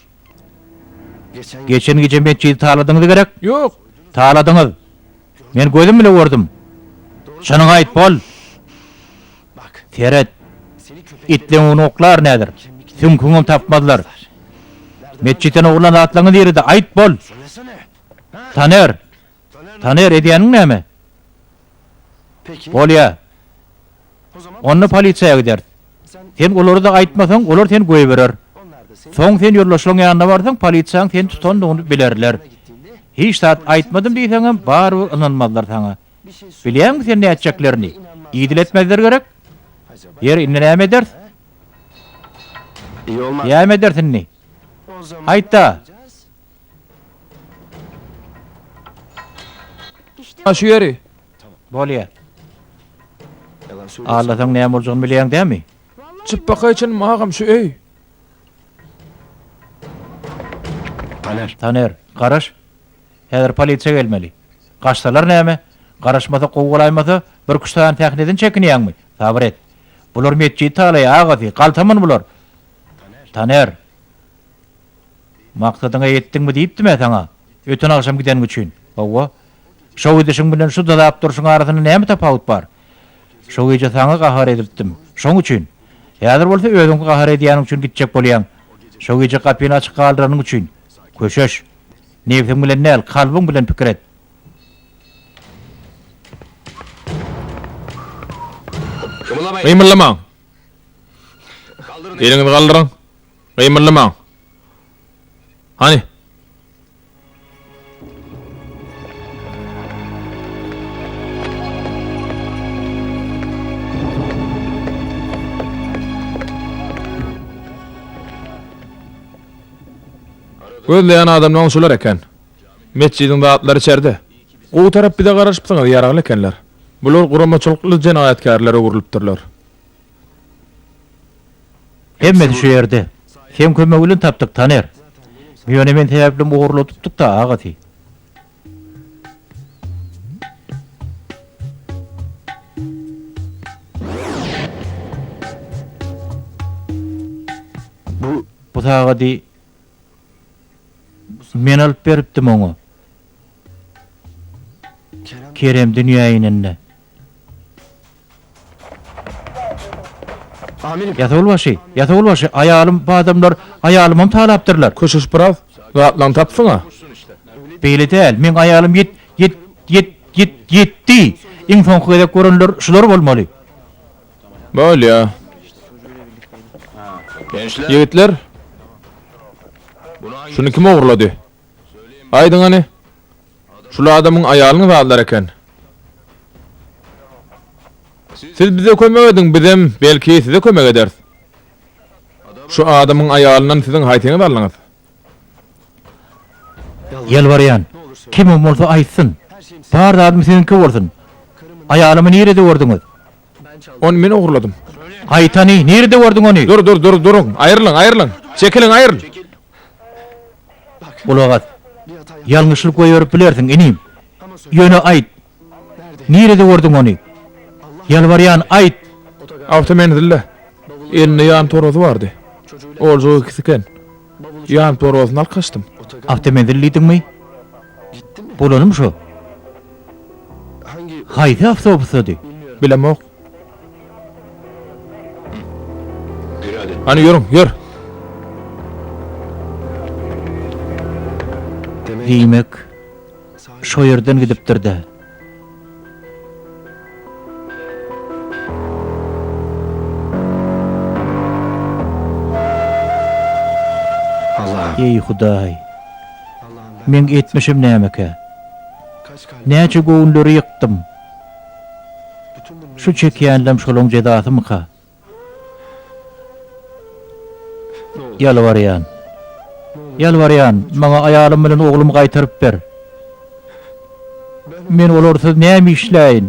Geçen gece meçidi taladyňyz gerek? Yok. Taladyňyz. Men gözüm bile gördüm. Şanyň aýt bol. Teret. Itleň oklar nädir? Sünküňem tapmadylar. Meçidden oglan atlaňy diýerdi. Aýt bol. Taner. Taner edýäniň näme? Bolýar. Onu polisiýa gider. Sen olary da aýtmasaň, olar seni goýup berer. Soň sen ýurlaşyň ýanyna barsaň, polisiýaň seni tutandygyny bilerler. Hiç zat aýtmadym diýseňem, bar inanmazlar saňa. Bilýärmi sen näme etjeklerini? Ýydyl etmezler gerek. Yer näme eder? Ýa-me edersinni? Aýtda. Şu yeri. Bolýar. Allah'tan näme boljagyny bilýäň dämi? Çıpbaka için mağam şu ey. Taner, garaş. Häzir polisiýa gelmeli. Gaçsalar näme? Garaşmasa gowgulaýmasa bir kuşdan tähneden çekinýärmi? Sabr et. Bular meçidi talaý agaty, galtamyn bular. Taner. Maksadyňa ýetdiňmi diýipdime saňa? Öten akşam giden üçin. Owa. Şo gidişiň bilen şu dadap durşuň arasyna näme tapawut bar? Şo gece saňa gahar edipdim. Şoň üçin. Häzir bolsa özüňi gahar edýäniň üçin gitjek bolýan. Şo gece kapyny açyk galdyranyň üçin. Köşeş. Nefsiň bilen näl, kalbyň bilen pikir et. Gymyllamaň. Eliňi galdyryň. Gymyllamaň. Hani? Gözleýän adamlaryň şular eken. Meçidiň daatlary içeride. O tarap bir de garaşypdyňyz ýaragyl ekenler. Bular guramaçylykly jenaýatkarlara urulypdyrlar. Hemme şu ýerde. Hem kömek bilen tapdyk Taner. Ýöne men täýäplim ogurlatypdyk da agaty. Bu tagady men alyp beripdim oňa. Kerem dünýäýinde. Ýata bolbaşy, aýalym bu adamlar aýalymam talapdyrlar. Köşüş biraz. Gatlan tapsyňa. Beýle däl, men aýalym yetdi. Iň soňky gedek görenler şular bolmaly. Bolýa. Ýigitler. Şunu kim ogurlady? Aýdyňany. Şul adamyň aýalyny zallar eken. Siz bize kömek edin, bizem belki size kömek ederiz. Şu adamyň aýalyndan siziň haýtyňyzy alýňyz. Yalvaryan. Kim bolsa aýtsyn. Bar adam seninki bolsun. Aýalymy nerede gördüňiz? Onu men ogurladym. Aýtany, nerede gördüň ony? Durun. Aýrylyň. Çekilin, aýrylyň. Ulagat. Ýalňyşlyk goýup bilersiň, inim. Ýöne aýt. Nerede gördüň ony? Yalvaryan, aýt. Awtomendille. Elinde ýan torozy bardy. Oljo ikisiken. Ýan torozyny alkaçdym. Avtomendilliýdiňmi? Bolanym şu. Haýdy awtobusdy? Bilemok. Hani ýörüň, ýör. Diýmek, şo ýerden gidipdir-de. Ey Hudaý. Men etmişim nämeke? Näçe göwnleri ýyktym. Şu çekýänlem şolaň jedasymyka? Yalvaryan, maňa aýalym bilen oglumy gaýtaryp ber. Men olarsyz näme işläýin?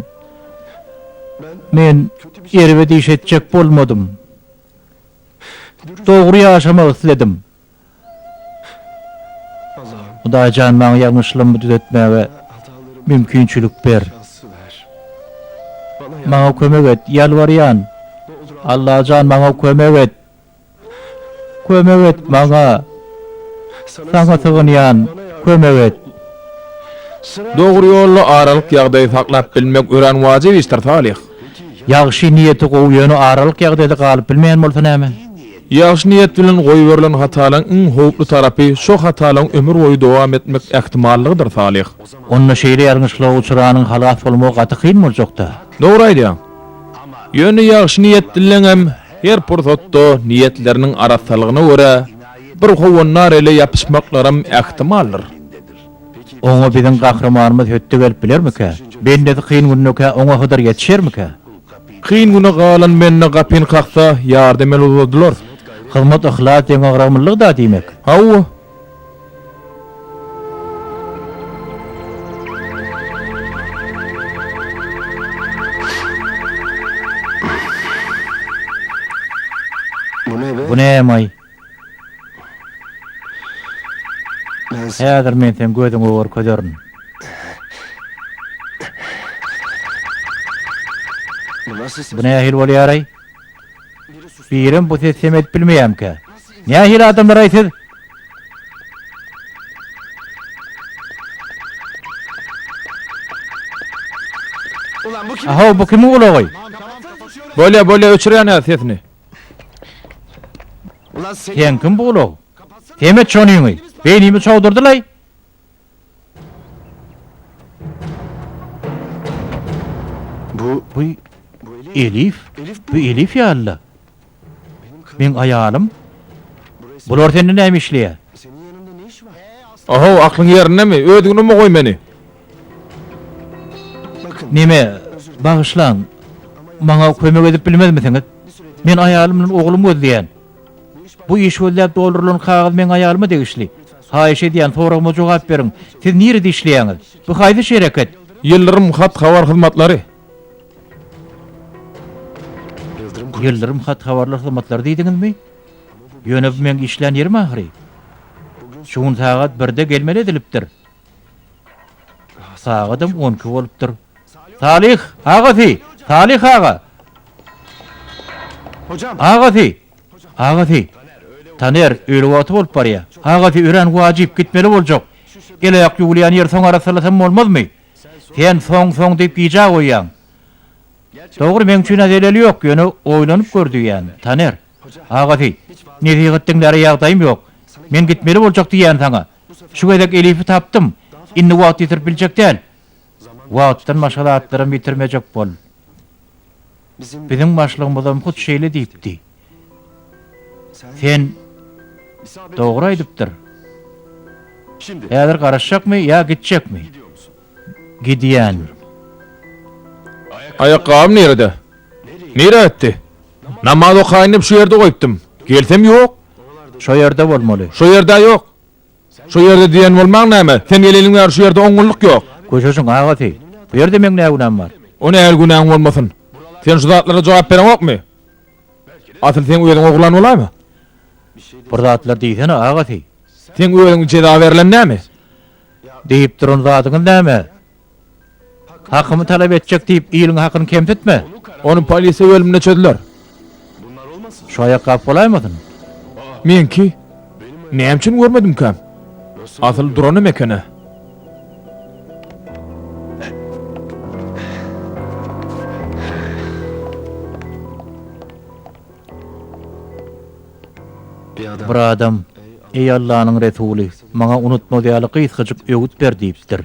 Men erwe diýşetjek bolmadym. Dogry ýaşamak isledim. Hudaýjan maňa ýalňyşlygymy düzeltmäge mümkinçilik ber. Maňa kömek et, yalvaryan. Allahyjan maňa kömek et. Kömek et maňa. Saňa tygynýan, kömek et. Dogry ýolly aralyk ýagdaý saklap bilmek ören wajyp işler talyk. Ýagşy niýeti goýuny aralyk ýagdaýda galyp bilmeýän bolsa näme? Ýagşy niýet bilen goýup berilen hatalyň iň howply tarapy şo hatalyň ömür boýu dowam etmek ähtimallygydyr talyk. Onna şeýle ýarňyşlyk uçuranyň halat bolmagy gaty kyn boljokda. Dogry aýdýaň. Ýöne ýagşy niýet bilen hem her pursatda niýetleriniň arasalygyna görä bir howunlar ele ýapyşmaklarym ähtimallyr. Oňa biziň gahramanymyz hötte gelip bilermike? Bende kyn günüke oňa hadar ýetişermike? Kyn güne galan menne gapyn kaksa ýardam edýärler. Hyzmat ihlas diýen agramlyk da diýmek. Hawa. Bu näme? Häzir men sen gözüňe öwür ködürün. Bu nähil bolýar? Birim bu sesimi bilmeýämke. Nähil adamlar aýtyr? Aha, bu kim ulagy? Bolýa öçürýän sesini. Sen kim bu ulag? Temet çonyňy. Beynimi çawdurdylay. Bu Elif. Bu Elif ya Allah. Men aýalym. Bular sende näme işleýär? Aha, aklyň ýerindemi? Ödüňi mi goý meni? Neme? Bagyşlaň. Maňa kömek edip bilmedimiň? Men aýalym bilen oglum özleýän. Bu iş öldäp doldurulan kağız men aýalymy degişli. Haýşe diýen soragyma jogap beriň. Siz nerede işleýäňiz? Bu haýdy şereket. Ýyllarym hat habar hyzmatlary. Yıldırım hat habarlar hyzmatlary diýdiňizmi? Ýöne bu men işlän ýerim ahry. Şuň sagat 1-de gelmeli edilipdir. Sagatym 12 bolupdyr. Salih, agati, Salih aga. Hocam. Agati. Taner öyle wagt bolup barýar. Agati ören wajyp gitmeli boljak. Gelek ýugulýan ýer soň arasalasam bolmazmy? Sen soň diýip giýjak goýýan. Dogry men üçin adeleli ýok, ýöne oýlanyp gördüýän. Taner. Agati, nediýetdiňleri ýagdaýym ýok. Men gitmeli boljak diýän saňa. Şu gedek Elif'i tapdym. Indi wagt ýetirip biljek däl. Wagtdan maşgalatlarym bitirmejek bol. Bizim başlığımızdan hut şeýle diýipdi. Sen dogry aýdypdyr. Häzir garaşjakmy ýa gitjekmi? Gidiýän. Ayakkabım nerede? Nere etti? Namaz okayınıp şu yerde koyuptum. Gelsem yok. Şo ýerde bolmaly. Şu yerde yok. Şu yerde diyen bolmaň näme? Sen geleliň var şu yerde oňulluk yok. Köşeşiň agaty. Bu ýerde meň näme günahym bar? O ne her günahın olmasın. Sen şu zatlara cevap veren yok mu? Asıl sen uyedin oğlan olay mı? Bir zatlar diýsene agaty. Sen uyedin ceza verilen ne mi? Diýip duran zatyň näme? Hakymy talap etjek diýip ýylyň hakyny kemsetme. Onu polisiýa bölümine çödüler. Şo ýakap bolaýmasyn? Men ki, näme üçin görmedim kam? Asıl durany mekana. Bir adam, ey Allah'ın Resulü, maňa unutmadyýaly gysgaçyk öwüt ber diýipdir.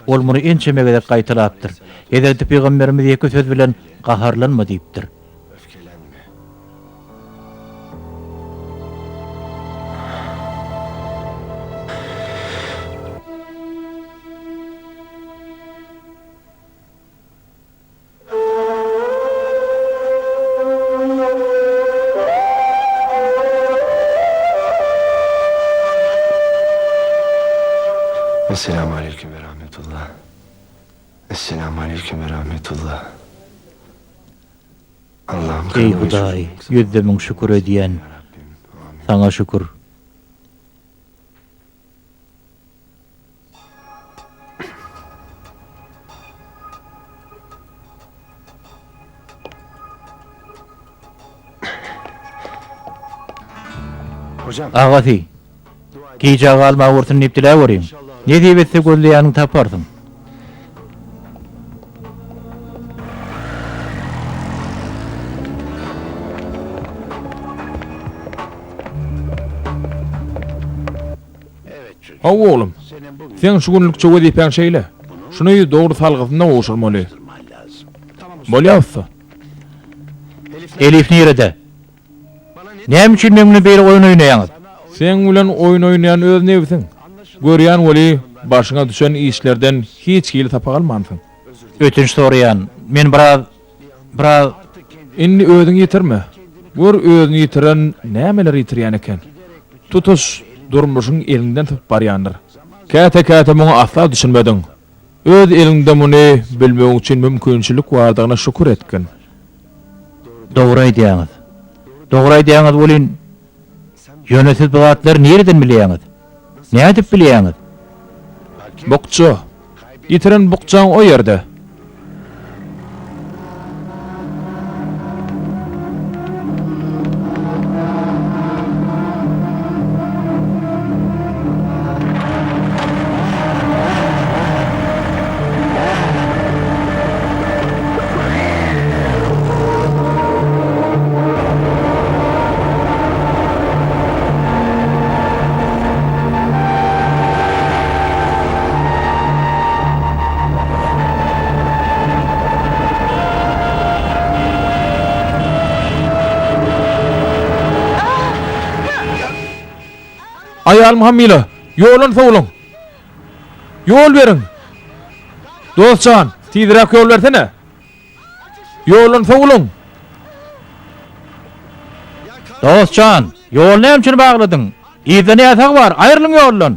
Ol muny ençemege de gaýtalapdyr. Ýa-da Peygamberimiz ýeke söz bilen gaharlanma diýipdir. Esselamu aleyküm ve rahmetullah. Esselamu aleyküm ve rahmetullah. Allah'ım Ey kanını Hudaý, yaşasın. ýüzümiň şükür edýän, Ya Rabbim, amin. sana şükür. Hocam, Agaty, giýjäk alma wurtun iptila görýän. Ne diýip etse gözleýäniň taparsyň. Ha oğlum, sen şu günlük çok edipen şeyle. Şunu doğru salgısında oğuşurmalı. Bolýapsa. Elif nerede? Näme üçin meňle beýle oýun oýnaýaňyz? Sen bilen oyun oynayan öz nebisin. Görýän weli başyňa düşen işlerden hiç gili tapa galmansın. Ötünç sorayan, men biraz Indi özüň ýitirme. Gör özüni ýitiren nämeler ýitirýän eken. Tutuş durmuşyň elinden tutup barýandyr. Käte muňa asla düşünmediň. Öz elinde muny bilmegiň üçin mümkinçilik bardygyna şükür etkin. dogry aýdýaňyz. Dogry aýdýaňyz bolyn. Ýönesiz bilatlar nereden bilýäňiz? Näme diýip bilýäňiz? Bukçu. Ýitiren bukçaň o ýerde. Ayalım hamile. Yolun soğulun. Yol verin. Dostcan, tidirek yol versene. Yolun soğulun. Dostcan, ýol näme üçin bagladyň? Ýerde ne ýasak bar? Aýrylyň ýoldan.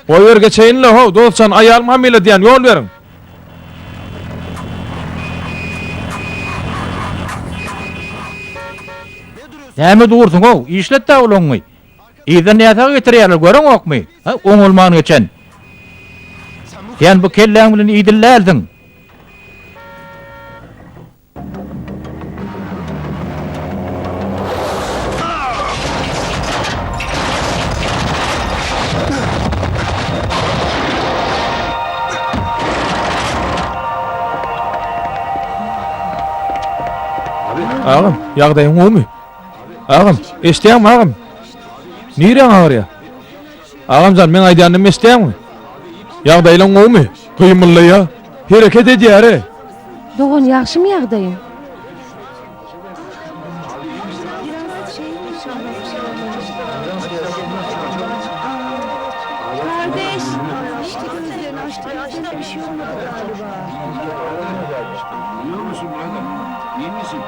O yer geçeyinle ho, dostcan ayalım hamile diyen yol verin. Näme dursun o? İşlet de ulanyň. Ýerde ne ýasak getirýärler, görüň okmy? Ha, oňulman geçen. Sen bu kelläň bilen ýdillärdin. Ağam, ýagdaýyň goýmy? Ağam, eşdäňmi ağam? Nireň ağrya? Ağamjan, men aýdanymy eşdäňmi? Ýagdaýlaň goýmy? Kıymylly ya. Hereket edýär. Doğan yaxşymı ýagdaýyň? Kardeş. İşte gözlerini açtı. Açtı bir şey olmadı galiba. Biliyor musun Murat'ım? İyi misin?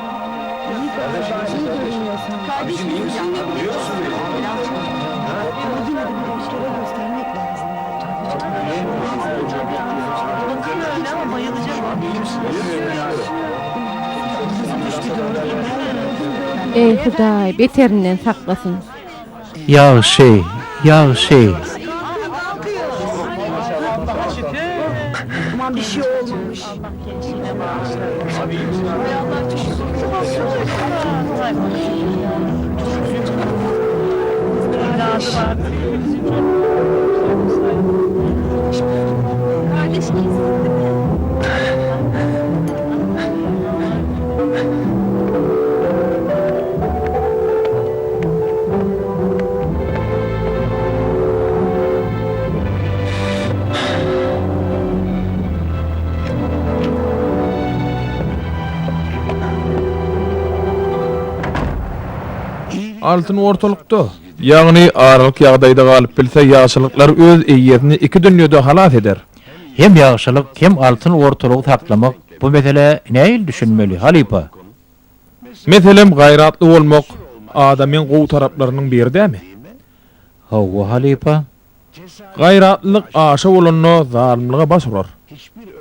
İyi galiba. İyi görünüyorsun. Kardeşim iyi misin? Biliyor musun beni? Ama yine de bir doktora göstermek lazım. Bakıyor öyle ama bayılacak. Ey Hudaý, beterinden saklasın. Ya şey, ya şey. Aman bir şey olmuş. Altın ortalykda. Ýagny aralyk ýagdaýda galyp bilse ýaşylyklar öz eýetini iki dünýede halat eder. Hem ýagşylyk hem altyn ortalygy saklamak bu mesele näil düşünmeli Halipa? Meselem gaýratly bolmak adamyň gowy taraplarynyň biridämi? Hawa Halipa. Gaýratlyk aşa bolanyny zalimliga başurar.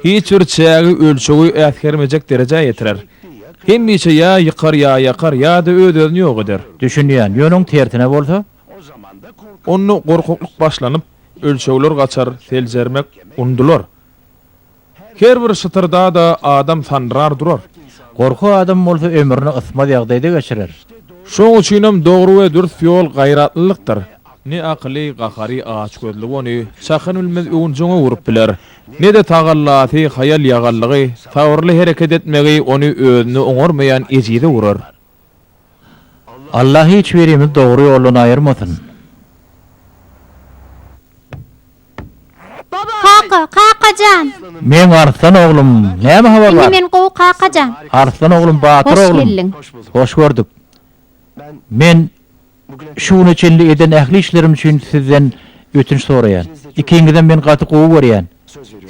Hiç bir çägi ölçegi ätgermejek derejä ýetirer. Hemmiçe ya yıkar ya yakar ya da ödözünü yok eder. Düşünýän ýönüň tertine bolsa, Onu gorkokluk başlanıp ölçegler gaçar, seljermek undular. Her bir şıtırda da adam sanrar durar. gorku adam bolsa ömrüni ysma ýagdaýda geçirer. Şoň üçinem dogry we dürüst ýol gaýratlylykdyr. Ne akly gahary ağaç gözlü onu çakyn bilmez öwünçüňe urup biler. Ne de tagallaty hayal ýagallygy, tawrly hereket etmegi onu özüne oňarmayan ejide urar. Allah hiç birimiz dogry ýoldan aýyrmasyn. Kakacan. Men Arslan oglum, näme habar bar? Men gowy kakacan. Arslan oglum, Batyr Hoş oglum. geldin. Hoş gördük. Men şunu içinde eden ähli işlerim üçin sizden ötünç soraýan. İkiňizden men gaty gowy berýän.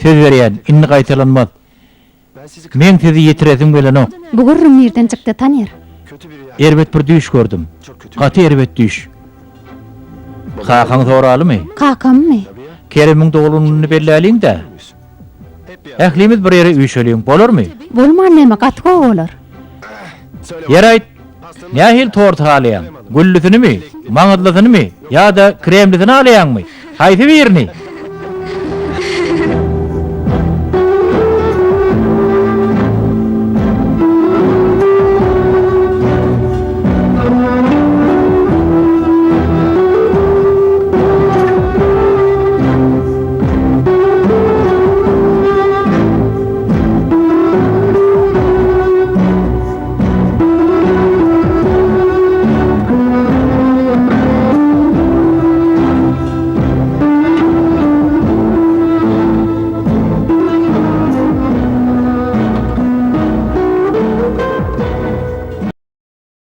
Söz berýän, inni gaýtalanmaz. Men sizi ýetiresim gelen o. Bu gürrüm ýerden çykdy tanýar. Erbet bir düş gördüm. Gaty erbet düş. Kakan soralymy? Kakammy? Kerimiň doguluny belläliň-de. Ählimiz bir ýere üýşeliň bolarmy? Bolman näme gaty gowy bolar? Yer aýt. Nähil tort alýan? Güllüsini mi? Maňyzlysyny mi? Ya da kremlisini alýanmy? Haýsy birini?